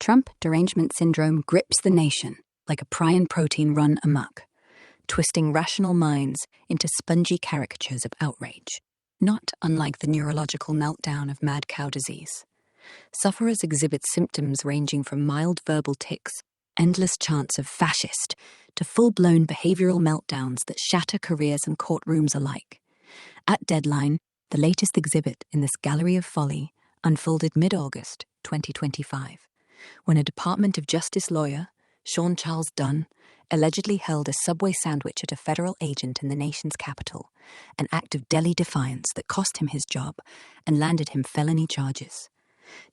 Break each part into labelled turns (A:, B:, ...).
A: Trump derangement syndrome grips the nation like a prion protein run amok, twisting rational minds into spongy caricatures of outrage, not unlike the neurological meltdown of mad cow disease. Sufferers exhibit symptoms ranging from mild verbal tics, endless chants of fascist, to full-blown behavioral meltdowns that shatter careers and courtrooms alike. At Deadline, the latest exhibit in this gallery of folly unfolded mid-August 2025, when a Department of Justice lawyer, Charles Dunn, allegedly held a Subway sandwich at a federal agent in the nation's capital, an act of deli defiance that cost him his job and landed him felony charges.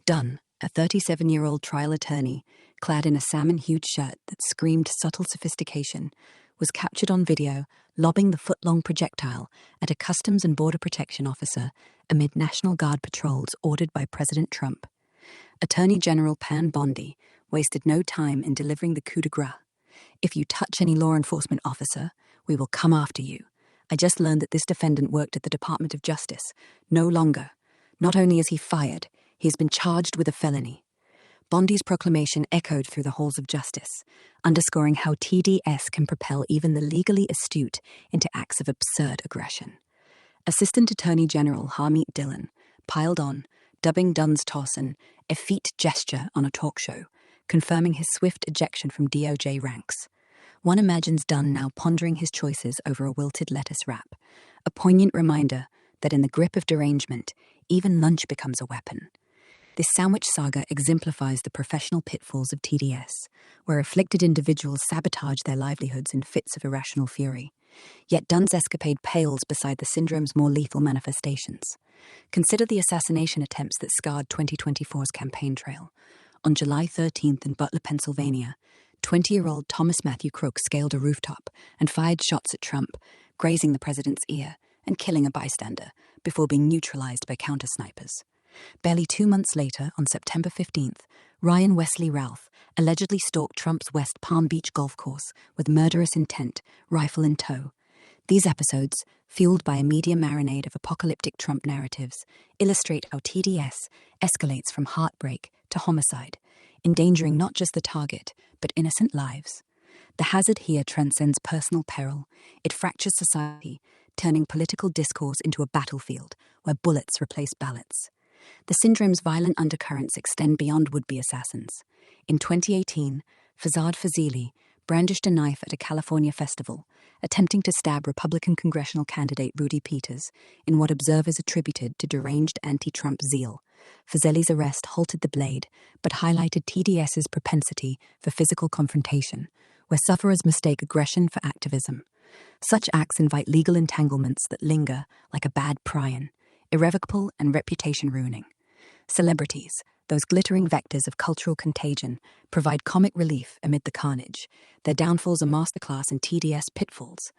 A: Dunn, a 37-year-old trial attorney, clad in a salmon-hued shirt that screamed subtle sophistication, was captured on video lobbing the footlong projectile at a Customs and Border Protection officer amid National Guard patrols ordered by President Trump. Attorney General Pam Bondi wasted no time in delivering the coup de grace. "If you touch any law enforcement officer, we will come after you. I just learned that this defendant worked at the Department of Justice. No longer. Not only is he fired, he has been charged with a felony." Bondi's proclamation echoed through the halls of justice, underscoring how TDS can propel even the legally astute into acts of absurd aggression. Assistant Attorney General Harmeet Dhillon piled on, dubbing Dunn's toss an effete gesture on a talk show, confirming his swift ejection from DOJ ranks. One imagines Dunn now pondering his choices over a wilted lettuce wrap, a poignant reminder that in the grip of derangement, even lunch becomes a weapon. This sandwich saga exemplifies the professional pitfalls of TDS, where afflicted individuals sabotage their livelihoods in fits of irrational fury. Yet Dunn's escapade pales beside the syndrome's more lethal manifestations. Consider the assassination attempts that scarred 2024's campaign trail. On July 13th in Butler, Pennsylvania, 20-year-old Thomas Matthew Crook scaled a rooftop and fired shots at Trump, grazing the president's ear and killing a bystander before being neutralized by counter-snipers. Barely 2 months later, on September 15th, Ryan Wesley Ralph allegedly stalked Trump's West Palm Beach golf course with murderous intent, rifle in tow. These episodes, fueled by a media marinade of apocalyptic Trump narratives, illustrate how TDS escalates from heartbreak to homicide, endangering not just the target, but innocent lives. The hazard here transcends personal peril. It fractures society, turning political discourse into a battlefield where bullets replace ballots. The syndrome's violent undercurrents extend beyond would-be assassins. In 2018, Farzad Fazili brandished a knife at a California festival, attempting to stab Republican congressional candidate Rudy Peters in what observers attributed to deranged anti-Trump zeal. Fazili's arrest halted the blade, but highlighted TDS's propensity for physical confrontation, where sufferers mistake aggression for activism. Such acts invite legal entanglements that linger like a bad prion, irrevocable and reputation-ruining. Celebrities, those glittering vectors of cultural contagion, provide comic relief amid the carnage. Their downfalls a masterclass in TDS pitfalls.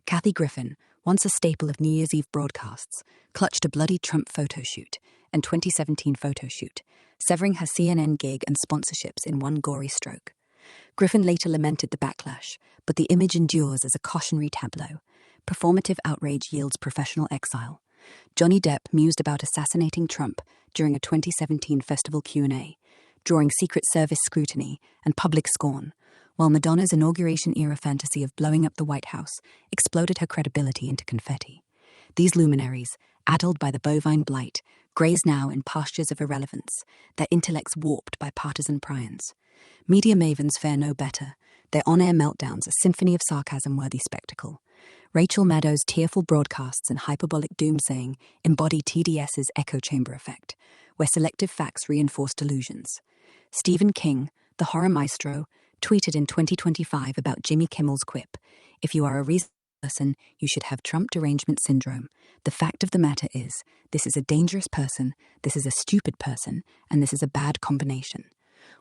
A: Kathy Griffin, once a staple of New Year's Eve broadcasts, clutched a bloody Trump photo shoot and 2017 photo shoot, severing her CNN gig and sponsorships in one gory stroke. Griffin later lamented the backlash, but the image endures as a cautionary tableau. Performative outrage yields professional exile. Johnny Depp mused about assassinating Trump during a 2017 festival Q&A, drawing Secret Service scrutiny and public scorn, while Madonna's inauguration-era fantasy of blowing up the White House exploded her credibility into confetti. These luminaries, addled by the bovine blight, graze now in pastures of irrelevance, their intellects warped by partisan prions. Media mavens fare no better, their on-air meltdowns a symphony of sarcasm-worthy spectacle. Rachel Maddow's tearful broadcasts and hyperbolic doomsaying embody TDS's echo chamber effect, where selective facts reinforce delusions. Stephen King, the horror maestro, tweeted in 2025 about Jimmy Kimmel's quip, "If you are a reasonable person, you should have Trump derangement syndrome. The fact of the matter is, this is a dangerous person, this is a stupid person, and this is a bad combination."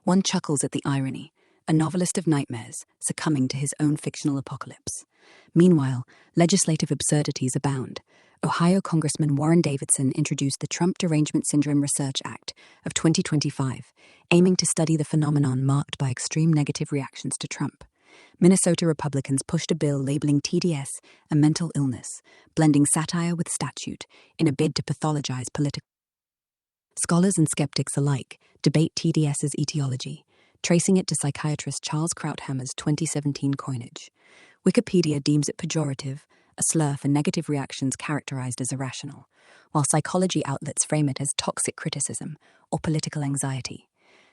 A: One chuckles at the irony, a novelist of nightmares succumbing to his own fictional apocalypse. Meanwhile, legislative absurdities abound. Ohio Congressman Warren Davidson introduced the Trump Derangement Syndrome Research Act of 2025, aiming to study the phenomenon marked by extreme negative reactions to Trump. Minnesota Republicans pushed a bill labeling TDS a mental illness, blending satire with statute in a bid to pathologize political. Scholars and skeptics alike debate TDS's etiology, tracing it to psychiatrist Charles Krauthammer's 2017 coinage. Wikipedia deems it pejorative, a slur for negative reactions characterized as irrational, while psychology outlets frame it as toxic criticism or political anxiety.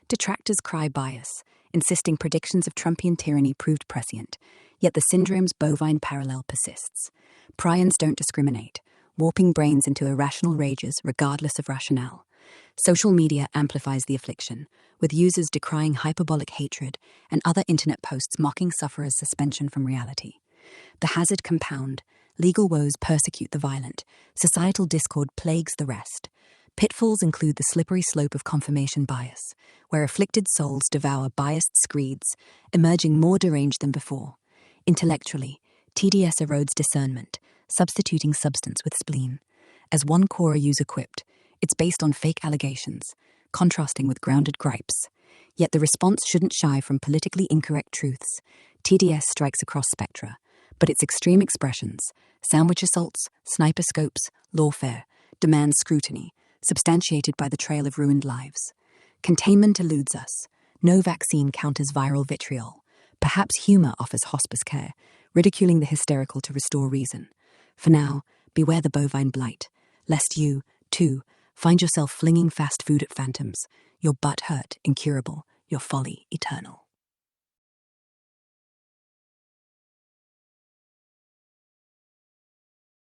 A: Detractors cry bias, insisting predictions of Trumpian tyranny proved prescient, yet the syndrome's bovine parallel persists. Prions don't discriminate, warping brains into irrational rages regardless of rationale. Social media amplifies the affliction, with users decrying hyperbolic hatred and other internet posts mocking sufferers' suspension from reality. The hazard compound, legal woes persecute the violent, societal discord plagues the rest. Pitfalls include the slippery slope of confirmation bias, where afflicted souls devour biased screeds, emerging more deranged than before. Intellectually, TDS erodes discernment, substituting substance with spleen. As one Quora user quipped, it's based on fake allegations, contrasting with grounded gripes. Yet the response shouldn't shy from politically incorrect truths. TDS strikes across spectra, but its extreme expressions, sandwich assaults, sniper scopes, lawfare, demand scrutiny, substantiated by the trail of ruined lives. Containment eludes us. No vaccine counters viral vitriol. Perhaps humor offers hospice care, ridiculing the hysterical to restore reason. For now, beware the bovine blight, lest you, too, find yourself flinging fast food at phantoms, your butt hurt incurable, your folly eternal.